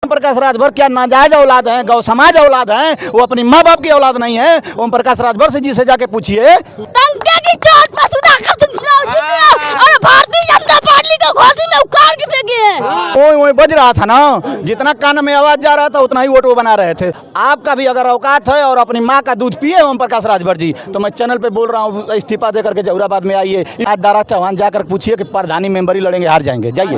ओम प्रकाश राजभर क्या नाजायज औलाद है, गौ समाज औलाद है, वो अपनी माँ बाप की औलाद नहीं है। ओम प्रकाश राजभर से जी से जाके पूछिए। और भारतीय जनता पार्टी को घोसी में उखाड़ के फेंकी है। ओए बज रहा था ना, जितना कान में आवाज जा रहा था उतना ही वोट वो बना रहे थे। आपका भी अगर औकात है और अपनी माँ का दूध पिए ओम प्रकाश राजभर जी, तो मैं चैनल पे बोल रहा हूँ इस्तीफा देकर के जहुराबाद में आइए। आज दारा चौहान जाकर पूछिए कि प्रधानी मेंबरी लड़ेंगे, हार जाएंगे। जाइए।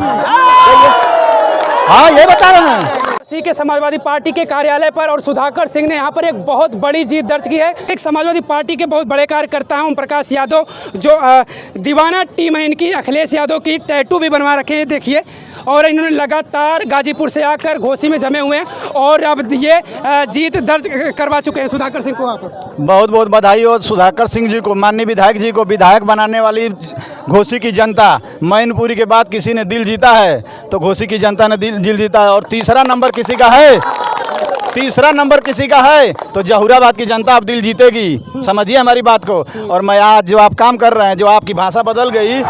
हाँ, ये बता रहे हैं। इसी के समाजवादी पार्टी के कार्यालय पर और सुधाकर सिंह ने यहाँ पर एक बहुत बड़ी जीत दर्ज की है। एक समाजवादी पार्टी के बहुत बड़े कार्यकर्ता हैं ओम प्रकाश यादव, जो दीवाना टीम है इनकी, अखिलेश यादव की टैटू भी बनवा रखे हैं, देखिए। और इन्होंने लगातार गाजीपुर से आकर घोसी में जमे हुए हैं और अब ये जीत दर्ज करवा चुके हैं। सुधाकर सिंह को आप बहुत बहुत बधाई हो। सुधाकर सिंह जी को, माननीय विधायक जी को, विधायक बनाने वाली घोसी की जनता, मैनपुरी के बाद किसी ने दिल जीता है तो घोसी की जनता ने दिल जीता है। और तीसरा नंबर किसी का है, तीसरा नंबर किसी का है तो जहुराबाद की जनता अब दिल जीतेगी। समझिए हमारी बात को। और मैं आज जो आप काम कर रहे हैं, जो आपकी भाषा बदल गई,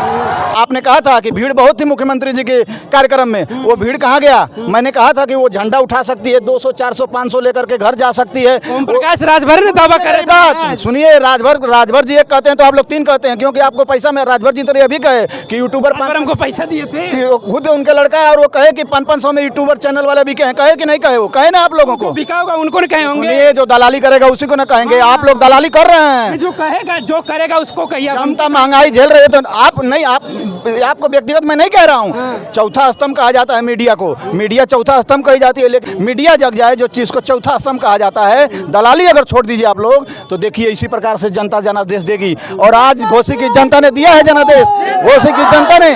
आपने कहा था कि भीड़ बहुत थी मुख्यमंत्री जी के कार्यक्रम में, वो भीड़ कहाँ गया? मैंने कहा था कि वो झंडा उठा सकती है, 200 400 500 लेकर के घर जा सकती है। ओम प्रकाश राजभर ने दावा करे। बात सुनिए, राजभर जी एक कहते हैं तो आप लोग तीन कहते हैं, क्योंकि आपको पैसा में राजभर जी तो अभी कहे कि यूट्यूबर हमको पैसा दिए थे, खुद उनके लड़का है और वो कहे कि 500 में यूट्यूबर चैनल वाले भी कहे कि नहीं कहे? वो कहे ना आप लोगों को बिका होगा उनको कहे होंगे। ये जो दलाली करेगा उसी को ना कहेंगे। आप लोग दलाली कर रहे हैं। जो कहेगा, जो करेगा उसको कहिए। जनता महंगाई झेल रही है तो आप नहीं, आपको व्यक्तिगत मैं नहीं कह रहा हूँ। चौथा स्तंभ कहा जाता है मीडिया को, मीडिया चौथा स्तंभ कही जाती है, लेकिन मीडिया जग जाए जो चीज को चौथा स्तंभ कहा जाता है। दलाली अगर छोड़ दीजिए आप लोग तो देखिए इसी प्रकार से जनता जनादेश देगी। और आज घोसी की जनता ने दिया है जनादेश, घोसी की जनता ने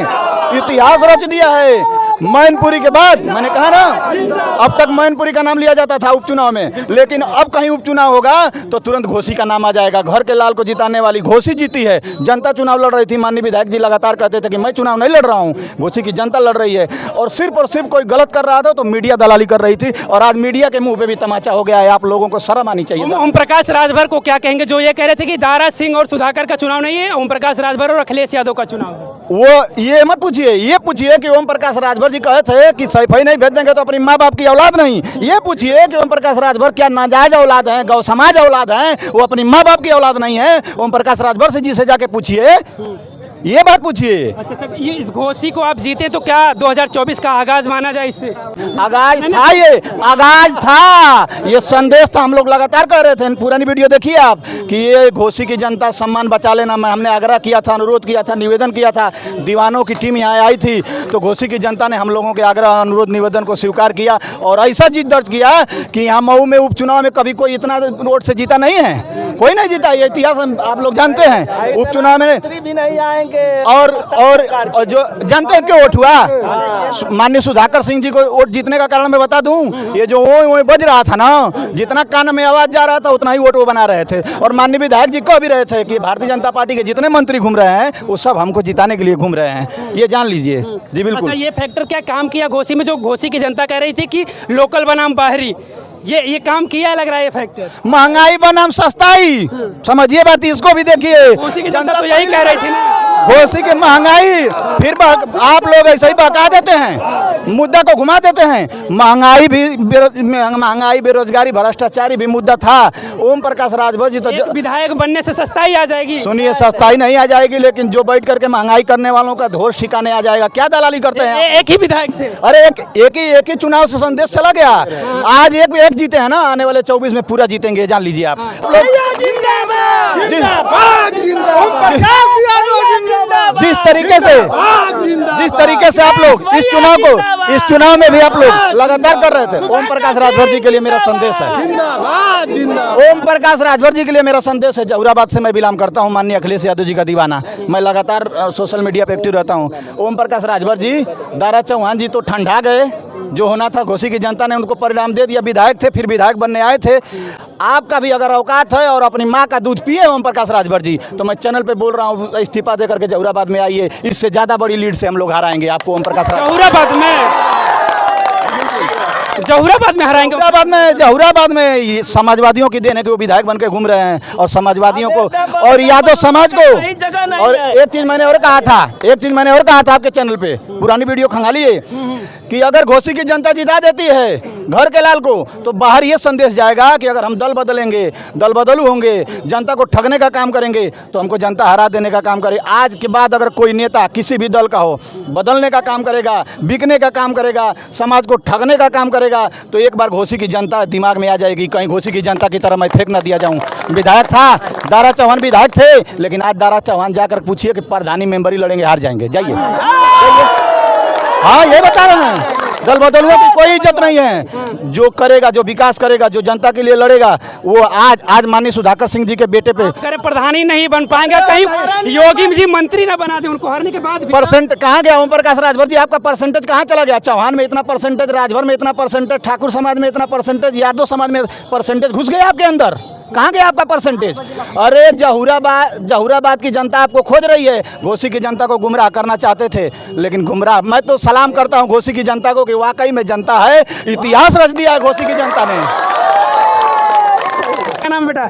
इतिहास रच दिया है। मैनपुरी के बाद मैंने कहा ना, अब तक मैनपुरी का नाम लिया जाता था उपचुनाव में, लेकिन अब कहीं उपचुनाव होगा तो तुरंत घोसी का नाम आ जाएगा। घर के लाल को जिताने वाली घोसी जीती है। जनता चुनाव लड़ रही थी, माननीय विधायक जी लगातार कहते थे कि मैं चुनाव नहीं लड़ रहा हूँ, घोसी की जनता लड़ रही है। और सिर्फ कोई गलत कर रहा था तो मीडिया दलाली कर रही थी, और आज मीडिया के मुंह पे भी तमाचा हो गया है। आप लोगों को शर्म आनी चाहिए। ओम प्रकाश राजभर को क्या कहेंगे, जो ये कह रहे थे कि दारा सिंह और सुधाकर का चुनाव नहीं है, ओम प्रकाश राजभर और अखिलेश यादव का चुनाव है? वो ये मत पूछिए, ये पूछिए कि ओम प्रकाश राजभर जी कहे थे कि सैफई नहीं भेज देंगे तो अपनी माँ बाप की औलाद नहीं। ये पूछिए कि ओम प्रकाश राजभर क्या नाजायज औलाद है, गौ समाज औलाद है, वो अपनी माँ बाप की औलाद नहीं है। ओम प्रकाश राजभर से जी से जाके पूछिए, ये बात पूछिए। अच्छा, ये इस घोसी को आप जीते तो क्या 2024 का आगाज माना जाए? इससे आगाज था, ये आगाज था, ये संदेश था। हम लोग लगातार कह रहे थे, पुरानी वीडियो देखिए आप, कि ये घोसी की जनता सम्मान बचा लेना। हमने आग्रह किया था, अनुरोध किया था, निवेदन किया था। दीवानों की टीम यहाँ आई थी तो घोसी की जनता ने हम लोगों के आग्रह, अनुरोध, निवेदन को स्वीकार किया और ऐसा जीत दर्ज किया कि यहाँ मऊ में उपचुनाव में कभी कोई इतना वोट से जीता नहीं है, कोई नहीं जीता। ये इतिहास आप लोग जानते हैं। उपचुनाव में भी नहीं आएंगे। और जो जानते हैं क्यों वोट हुआ? माननीय सुधाकर सिंह जी को वोट जीतने का कारण मैं बता दूं, ये जो ओए बज रहा था ना, जितना कान में आवाज जा रहा था उतना ही वोट वो बना रहे थे। और माननीय विधायक जी कह भी रहे थे कि भारतीय जनता पार्टी के जितने मंत्री घूम रहे हैं वो सब हमको जिताने के लिए घूम रहे हैं, ये जान लीजिए। जी बिल्कुल। अच्छा, ये फैक्टर क्या काम किया घोसी में, जो घोसी की जनता कह रही थी कि लोकल बनाम बाहरी, ये काम किया है लग रहा है ये फैक्टर? महंगाई बनाम सस्ताई, समझिए बात, इसको भी देखिए। घोसी की जनता तो यही कह रही थी ना, घोसी की महंगाई। फिर आप लोग ऐसे ही बहका देते हैं, मुद्दा को घुमा देते हैं। महंगाई भी, महंगाई, बेरोजगारी, भ्रष्टाचारी भी मुद्दा था। ओम प्रकाश राजभर जी तो विधायक बनने से सस्ताई आ जाएगी? सुनिए, सस्ताई नहीं आ जाएगी, लेकिन जो बैठ करके महंगाई करने वालों का धोष ठिकाने आ जाएगा। क्या दलाली करते हैं एक ही विधायक से? अरे एक ही चुनाव से संदेश चला गया। आज एक जीते हैं ना, आने वाले 24 में पूरा जीतेंगे, जान लीजिए आप। जिस तरीके से आप लोग इस चुनाव में भी आप लोग लगातार कर रहे थे, ओम प्रकाश राजभर जी के लिए मेरा संदेश है। ओम प्रकाश राजभर जी के लिए मेरा संदेश है। जहुराबाद से मैं बिलोंग करता हूं, माननीय अखिलेश यादव जी का दीवाना। मैं लगातार सोशल मीडिया पे एक्टिव रहता हूं। ओम प्रकाश राजभर जी, दारा चौहान जी तो ठंडा गए, जो होना था घोसी की जनता ने उनको परिणाम दे दिया। विधायक थे, फिर विधायक बनने आए थे। आपका भी अगर औकात है और अपनी माँ का दूध पिए ओम प्रकाश राजभर जी, तो मैं चैनल पे बोल रहा हूँ इस्तीफा देकर के जहुराबाद में आइए। इससे ज्यादा बड़ी लीड से हम लोग हराएंगे आपको। ओम प्रकाश जहुराबाद में हराएंगे। जहुराबाद में समाजवादियों की देन है कि वो विधायक बन के घूम रहे हैं, और समाजवादियों को और यादव समाज को। और एक चीज मैंने और कहा था आपके चैनल पे, पुरानी वीडियो खंगालिए, कि अगर घोसी की जनता जिता देती है घर के लाल को, तो बाहर ये संदेश जाएगा कि अगर हम दल बदलेंगे, दल बदलू होंगे, जनता को ठगने का काम करेंगे, तो हमको जनता हरा देने का काम करे। आज के बाद अगर कोई नेता किसी भी दल का हो, बदलने का काम करेगा, बिकने का काम करेगा, समाज को ठगने का काम करेगा, तो एक बार घोसी की जनता दिमाग में आ जाएगी, कहीं घोसी की जनता की तरह मैं फेंक ना दिया जाऊं। विधायक था, दारा चौहान विधायक थे, लेकिन आज दारा चौहान जाकर पूछिए कि प्रधानी मेंबर ही लड़ेंगे, हार जाएंगे। जाइए, हाँ ये बता रहे हैं, दल बदलुओं की कोई इज्जत नहीं है। जो करेगा, जो विकास करेगा, जो जनता के लिए लड़ेगा, वो आज माननीय सुधाकर सिंह जी के बेटे पे करे प्रधानी नहीं बन पाएंगे, कहीं योगी जी मंत्री ना बना दे उनको हारने के बाद भी। परसेंट कहाँ गया ओम प्रकाश राजभर जी? आपका परसेंटेज कहाँ चला गया? चौहान में इतना परसेंटेज, राजभर में इतना परसेंटेज, ठाकुर समाज में इतना परसेंटेज, यादव समाज में परसेंटेज घुस गया आपके अंदर। कहाँ गया आपका परसेंटेज? अरे जहूराबाद की जनता आपको खोज रही है, घोसी की जनता को गुमराह करना चाहते थे, लेकिन गुमराह, मैं तो सलाम करता हूँ घोसी की जनता को कि वाकई में जनता है, इतिहास रच दिया है घोसी की जनता ने। क्या नाम बेटा?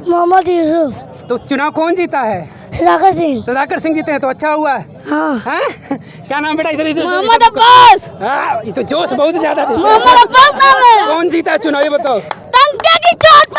मोहम्मद यूसुफ। तो चुनाव कौन जीता है? सुधाकर सिंह। सुधाकर सिंह जीते हैं, तो अच्छा हुआ है। हाँ। हैं? क्या नाम बेटा? इधर इधर मोहम्मद अब्बास। हाँ, ये तो जोश बहुत ज्यादा थी। मोहम्मद अब्बास नाम है। कौन जीता है चुनाव ये बताओ? टंके की चोट